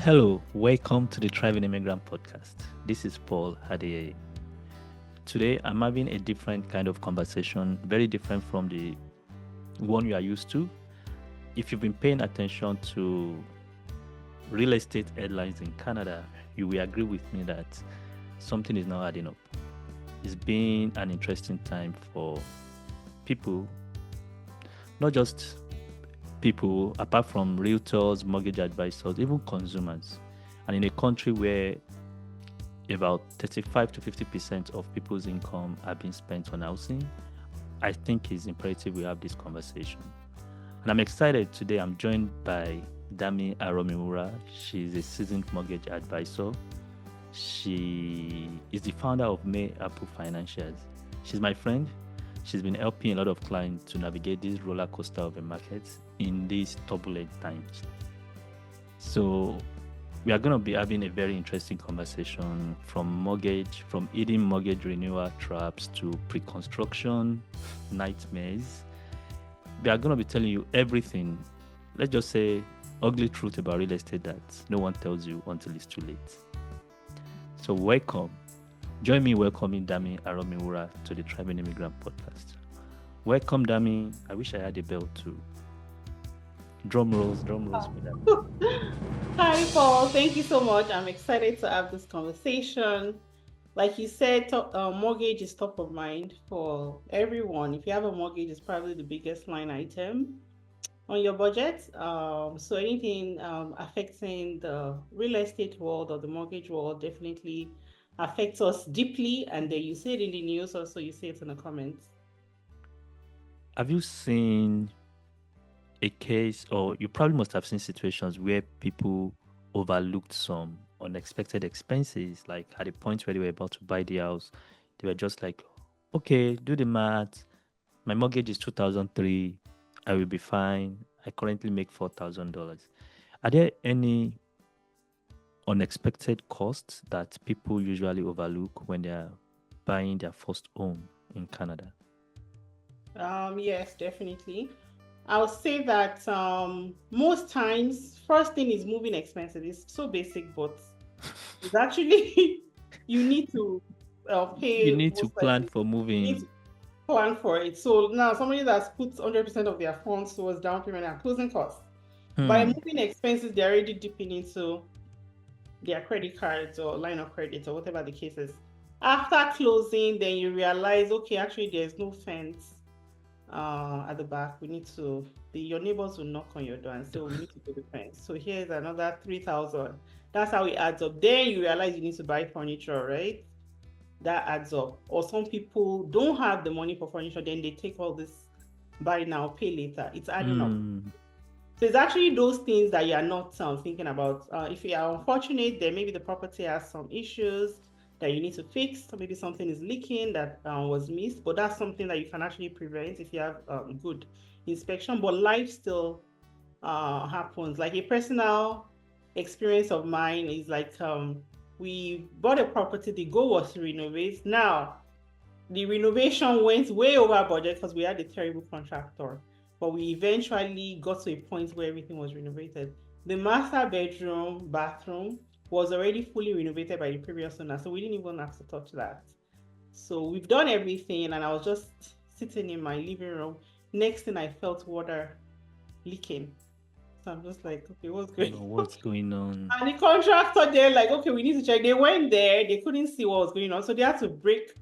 Hello, welcome to the Thriving Immigrant Podcast. This is Paul Hadeye. Today, I'm having a different kind of conversation, very different from the one you are used to. If you've been paying attention to real estate headlines in Canada, you will agree with me that something is not adding up. It's been an interesting time for people, not just people, apart from realtors, mortgage advisors, even consumers. And in a country where about 35 to 50% of people's income are being spent on housing, I think it's imperative we have this conversation. And I'm excited today. I'm joined by Dami Aromimura. She's a seasoned mortgage advisor. She is the founder of May Apple Financials. She's my friend. She's been helping a lot of clients to navigate this roller coaster of a market in these turbulent times. So we are going to be having a very interesting conversation from hidden mortgage renewal traps to pre-construction nightmares. We are going to be telling you everything, let's just say ugly truth about real estate that no one tells you until it's too late. So welcome. Join me welcoming Dami Aromiwura to the Thriving Immigrant Podcast. Welcome, Dami. I wish I had a bell too. Drum rolls for Dami. Hi, Paul. Thank you so much. I'm excited to have this conversation. Like you said, mortgage is top of mind for everyone. If you have a mortgage, it's probably the biggest line item on your budget. So anything affecting the real estate world or the mortgage world definitely affects us deeply. And then you see it in the news, also you see it in the comments. Have you seen a case, or you probably must have seen situations where people overlooked some unexpected expenses, like at the point where they were about to buy the house, they were just like, okay, do the math. My mortgage is 2003. I will be fine. I currently make $4,000. Are there any unexpected costs that people usually overlook when they are buying their first home in Canada? Yes, definitely. I'll say that most times, first thing is moving expenses. It's so basic, but it's actually you need to You pay need to most plan likely. for You need moving. to plan for it. So now somebody that's put 100% of their funds towards down payment and closing costs. By Hmm. moving expenses, they're already dipping into their credit cards or line of credit or whatever the case is. After closing, then you realize, okay, actually there's no fence at the back. We need to your neighbors will knock on your door and say, oh, we need to do the fence. So here's another 3,000. That's how it adds up. Then you realize you need to buy furniture, right? That adds up. Or some people don't have the money for furniture, then they take all this buy now, pay later. It's adding up. Hmm. So it's actually those things that you are not thinking about. If you are unfortunate, then maybe the property has some issues that you need to fix. So maybe something is leaking that was missed, but that's something that you can actually prevent if you have good inspection. But life still happens. Like a personal experience of mine is like we bought a property. The goal was to renovate. Now the renovation went way over budget because we had a terrible contractor, but we eventually got to a point where everything was renovated. The master bedroom, bathroom was already fully renovated by the previous owner, so we didn't even have to touch that. So we've done everything, and I was just sitting in my living room. Next thing, I felt water leaking. So I'm just like, okay, what's going on? What's going on? And the contractor, they're like, okay, we need to check. They went there, they couldn't see what was going on, so they had to break.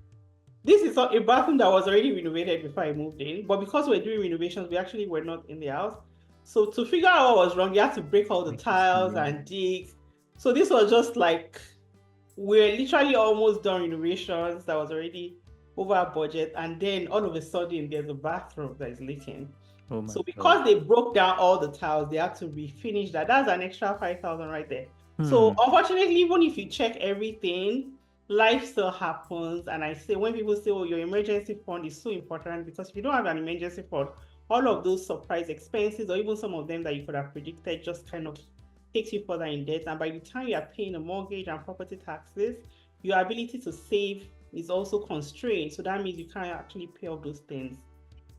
This is a bathroom that was already renovated before I moved in, but because we're doing renovations, we actually were not in the house. So to figure out what was wrong, you had to break all the tiles and dig. So this was just like we're literally almost done renovations that was already over budget, and then all of a sudden there's a bathroom that is leaking. Oh my So God. because they broke down all the tiles, they had to refinish that. That's an extra 5,000 right there. So Hmm. unfortunately, even if you check everything, life still happens. And I say when people say, "Oh, your emergency fund is so important," because if you don't have an emergency fund, all of those surprise expenses, or even some of them that you could have predicted, just kind of takes you further in debt. And by the time you are paying a mortgage and property taxes, your ability to save is also constrained. So that means you can't actually pay all those things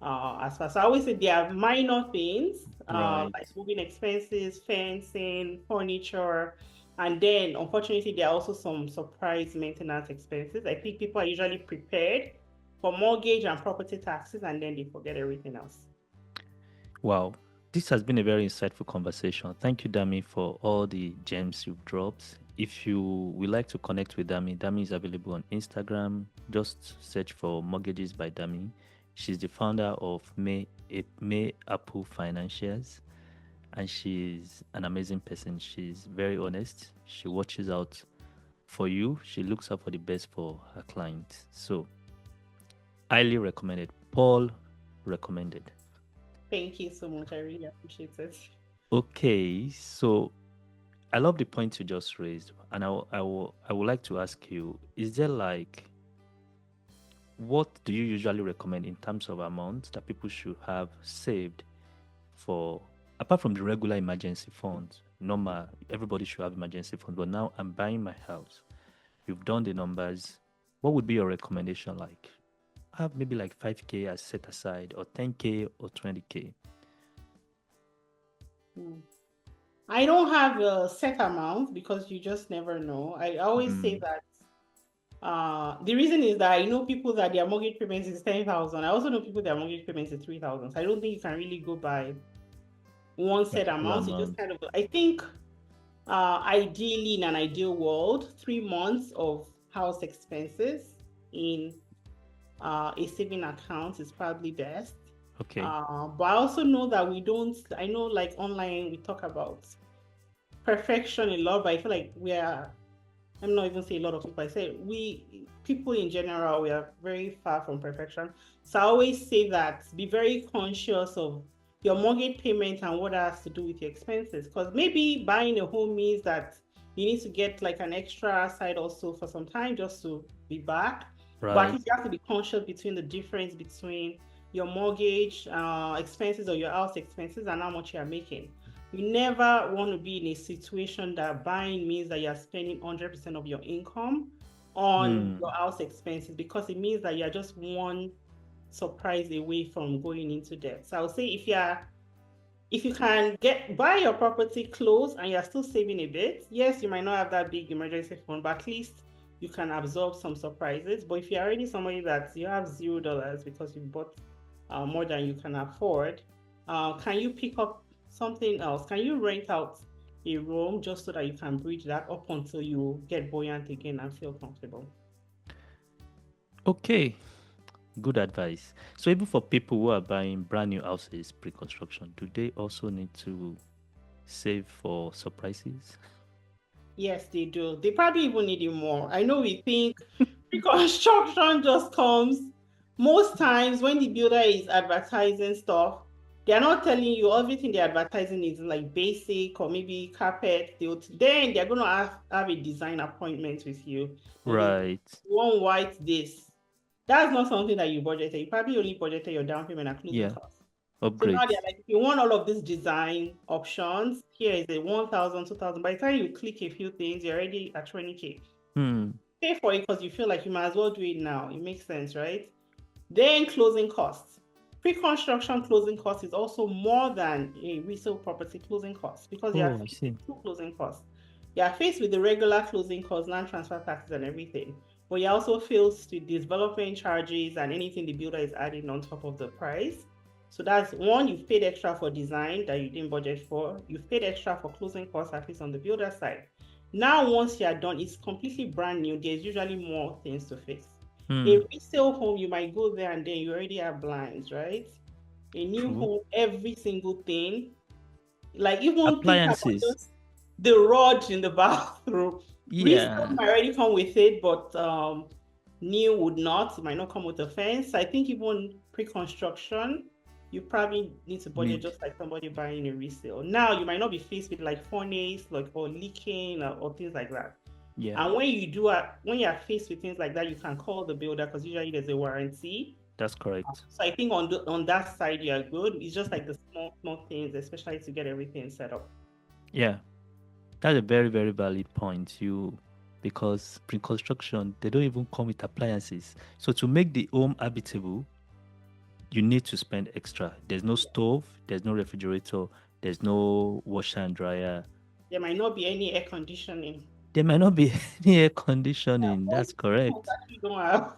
as far. So I always say there are minor things Right. like moving expenses, fencing, furniture, And then, unfortunately, there are also some surprise maintenance expenses. I think people are usually prepared for mortgage and property taxes, and then they forget everything else. Wow. This has been a very insightful conversation. Thank you, Dami, for all the gems you've dropped. If you would like to connect with Dami, Dami is available on Instagram. Just search for Mortgages by Dami. She's the founder of May Apple Financials, and she's an amazing person. She's very honest. She watches out for you. She looks out for the best for her clients. So, highly recommended. Paul recommended. Thank you so much. I really appreciate it. Okay, so I love the point you just raised, and I would like to ask you: is there like what do you usually recommend in terms of amount that people should have saved for, apart from the regular emergency funds? Normal, everybody should have emergency fund, but now I'm buying my house. You've done the numbers. What would be your recommendation? Like, have maybe like 5K as set aside, or 10K or 20K. Hmm. I don't have a set amount because you just never know. I always say Mm, that the reason is that I know people that their mortgage payments is 10,000. I also know people their mortgage payments is 3,000. So I don't think you can really go by one set particular amount. You just amount. kind of, I think, ideally in an ideal world, 3 months of house expenses in a saving account is probably best. Okay. But I also know that we don't, I know like online we talk about perfection in love, but I feel like we are, I'm not even saying a lot of people, I say we, people in general, we are very far from perfection. So I always say that be very conscious of your mortgage payment and what that has to do with your expenses. Because maybe buying a home means that you need to get like an extra side also for some time just to be back. But I Right. think you have to be conscious between the difference between your mortgage expenses or your house expenses and how much you are making. You never want to be in a situation that buying means that you're spending 100% of your income on Hmm. your house expenses, because it means that you're just one surprise away from going into debt. So I would say if you can get buy your property close and you're still saving a bit, yes, you might not have that big emergency fund, but at least you can absorb some surprises. But if you're already somebody that you have $0 because you bought more than you can afford, can you pick up something else? Can you rent out a room just so that you can bridge that up until you get buoyant again and feel comfortable? Okay. Good advice. So even for people who are buying brand new houses pre-construction, do they also need to save for surprises? Yes, they do. They probably even need it more. I know we think reconstruction just comes most times when the builder is advertising stuff. They're not telling you everything they're advertising is like basic or maybe carpet. Then they're going to have a design appointment with you and they'll be Right. one white this. That's not something that you budgeted. You probably only budgeted your down payment and closing Yeah. costs. So now they're Upgrades. like, if you want all of these design options, here is a 1,000, 2,000. By the time you click a few things, you're already at 20K. Hmm. Pay for it because you feel like you might as well do it now. It makes sense, right? Then closing costs. Pre-construction closing cost is also more than a resale property closing cost because you are Oh, I faced with see. two closing costs. You are faced with the regular closing costs, land transfer taxes, and everything. But you also faced with development charges and anything the builder is adding on top of the price. So that's one, you've paid extra for design that you didn't budget for. You've paid extra for closing costs, at least on the builder side. Now, once you are done, it's completely brand new. There's usually more things to fix. A Hmm. resale home, you might go there and then you already have blinds, right? A new True. home, every single thing. Like even think about Appliances. just the rod in the bathroom. Resale Yeah. might already come with it, but new would not. It might not come with a fence. I think even pre-construction, you probably need to budget Need. just like somebody buying a resale. Now you might not be faced with like furnace, like or leaking or things like that. Yeah. And when you are faced with things like that, you can call the builder because usually there's a warranty. That's correct. So I think on that side you are good. It's just like the small things, especially to get everything set up. Yeah. That's a very, very valid point. Because pre-construction, they don't even come with appliances. So to make the home habitable, you need to spend extra. There's no stove, there's no refrigerator, there's no washer and dryer. There might not be any air conditioning. There might not be any air Yeah, conditioning. That's most homes correct. actually don't have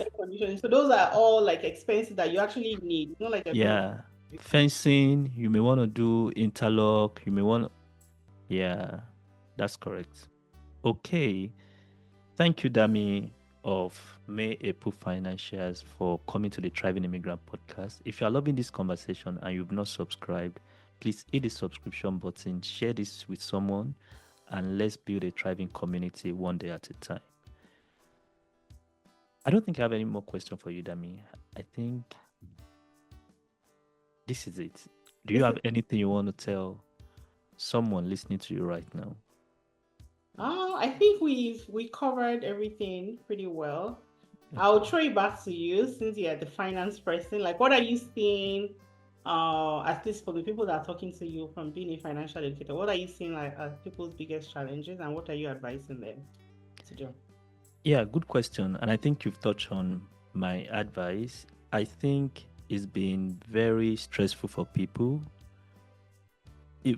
air conditioning. So those are all like expenses that you actually need. It's not like you're going to Yeah. Fencing, you may want to do interlock, you may want, yeah, that's correct. Okay. Thank you, Dami of May April Financials, for coming to the Thriving Immigrant podcast. If you are loving this conversation and you've not subscribed, please hit the subscription button, share this with someone, and let's build a thriving community one day at a time. I don't think I have any more question for you, Dami. I think this is it. Do you this have is anything you want to tell someone listening to you right now? I think we covered everything pretty well. I'll Okay. throw it back to you since you're the finance person. Like, what are you seeing, at least for the people that are talking to you from being a financial educator, what are you seeing like as people's biggest challenges and what are you advising them to do? Yeah, good question. And I think you've touched on my advice. I think it's been very stressful for people, if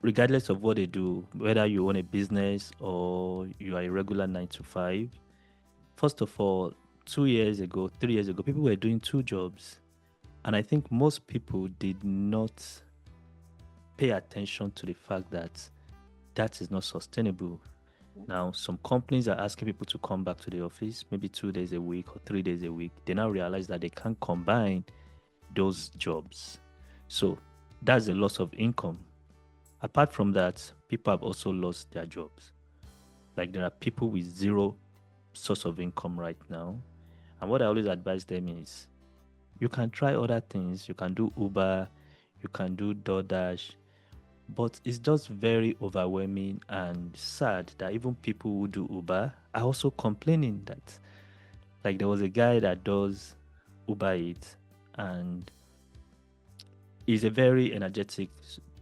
regardless of what they do, whether you own a business or you are a regular 9 to 5. First of all, 2 years ago, 3 years ago, people were doing two jobs. And I think most people did not pay attention to the fact that that is not sustainable. Now, some companies are asking people to come back to the office maybe 2 days a week or 3 days a week. They now realize that they can't combine those jobs. So that's a loss of income. Apart from that, people have also lost their jobs. Like there are people with zero source of income right now. And what I always advise them is you can try other things. You can do Uber, you can do DoorDash, but it's just very overwhelming and sad that even people who do Uber are also complaining that, like, there was a guy that does Uber Eats and he's a very energetic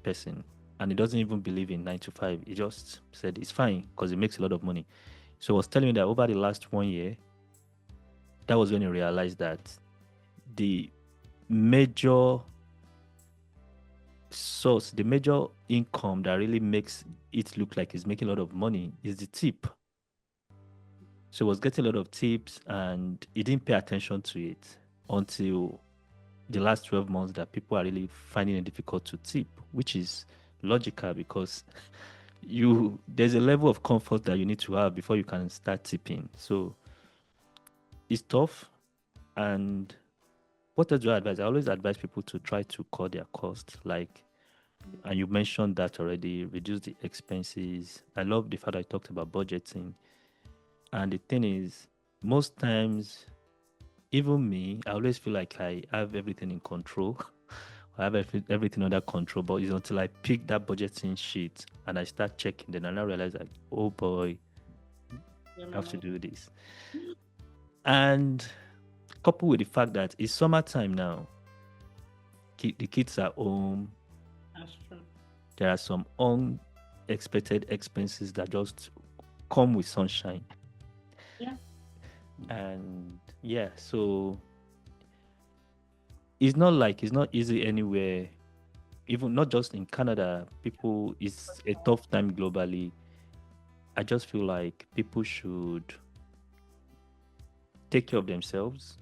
person and he doesn't even believe in 9 to 5. He just said it's fine because he makes a lot of money. So I was telling me that over the last 1 year, that was when he realized that the major source, the major income that really makes it look like he's making a lot of money is the tip. So he was getting a lot of tips and he didn't pay attention to it until the last 12 months that people are really finding it difficult to tip, which is logical because you there's a level of comfort that you need to have before you can start tipping. So it's tough. And what else do I advise? I always advise people to try to cut their costs. Like, and you mentioned that already, reduce the expenses. I love the fact I talked about budgeting. And the thing is, most times, even me, I always feel like I have everything in control. I have everything under control, but it's until I pick that budgeting sheet and I start checking, then I now realize like, oh boy, Yeah, I have to man. do this. And coupled with the fact that it's summertime now, the kids are home. That's true. There are some unexpected expenses that just come with sunshine. Yeah. And yeah, so it's not like it's not easy anywhere, even not just in Canada. People, it's a tough time globally. I just feel like people should take care of themselves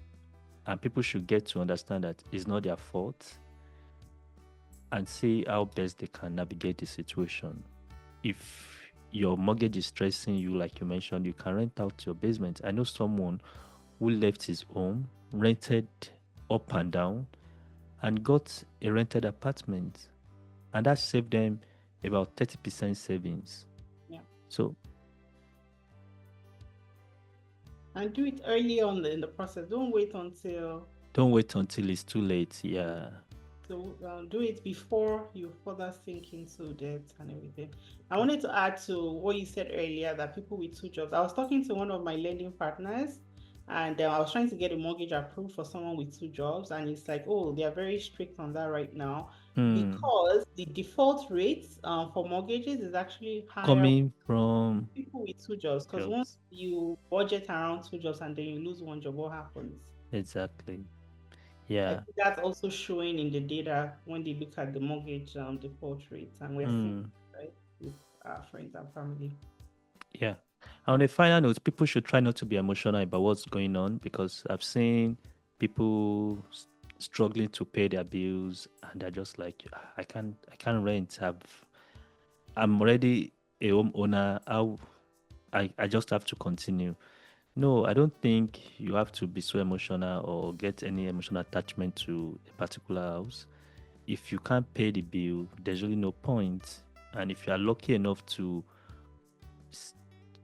and people should get to understand that it's not their fault and see how best they can navigate the situation. If your mortgage is stressing you, like you mentioned, you can rent out your basement. I know someone who left his home, rented up and down, and got a rented apartment. And that saved them about 30% savings. Yeah. So And do it early on in the process. Don't wait until don't wait until it's too late. Yeah. to do it before you further sink into debt and everything. I wanted to add to what you said earlier that people with two jobs. I was talking to one of my lending partners, and I was trying to get a mortgage approved for someone with two jobs, and it's like, oh, they are very strict on that right now Hmm. because the default rates for mortgages is actually higher Coming from people with two jobs because once jobs. you budget around two jobs and then you lose one job, what happens? Exactly. I Yeah. think that's also showing in the data when they look at the mortgage default rates, and we're seeing Hmm. right with our friends and family. Yeah. On a final note, people should try not to be emotional about what's going on because I've seen people struggling to pay their bills and they're just like, "Ah, I can't rent. I'm already a homeowner. I just have to continue." No, I don't think you have to be so emotional or get any emotional attachment to a particular house. If you can't pay the bill, there's really no point. And if you are lucky enough to,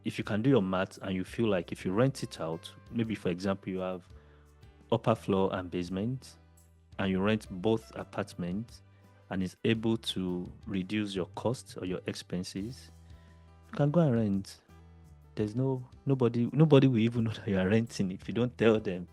if you can do your math and you feel like if you rent it out, maybe for example, you have upper floor and basement, and you rent both apartments and is able to reduce your costs or your expenses, you can go and rent. There's nobody will even know that you are renting if you don't tell them.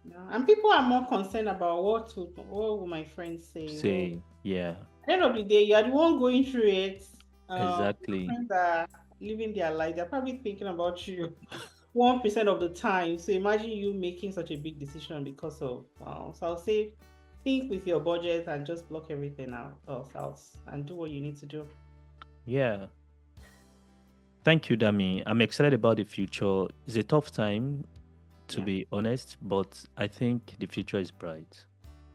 Yeah. And people are more concerned about what will my friends say. Well, Say, yeah, at the end of the day, you are the one going through it. Your exactly. friends are living their life. They're probably thinking about you 1% of the time. So imagine you making such a big decision because of. So I'll say, think with your budget and just block everything out and do what you need to do. Yeah. Thank you, Dami. I'm excited about the future. It's a tough time, to Yeah, be honest, but I think the future is bright.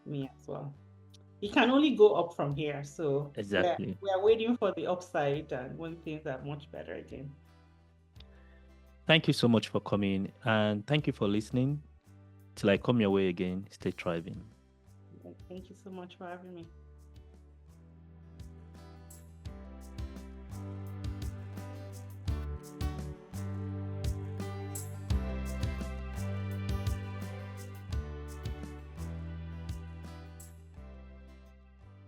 me as well. It can only go up from here. So Exactly. we're waiting for the upside and when things are much better again. Thank you so much for coming and thank you for listening. Till I come your way again, stay thriving. Thank you so much for having me.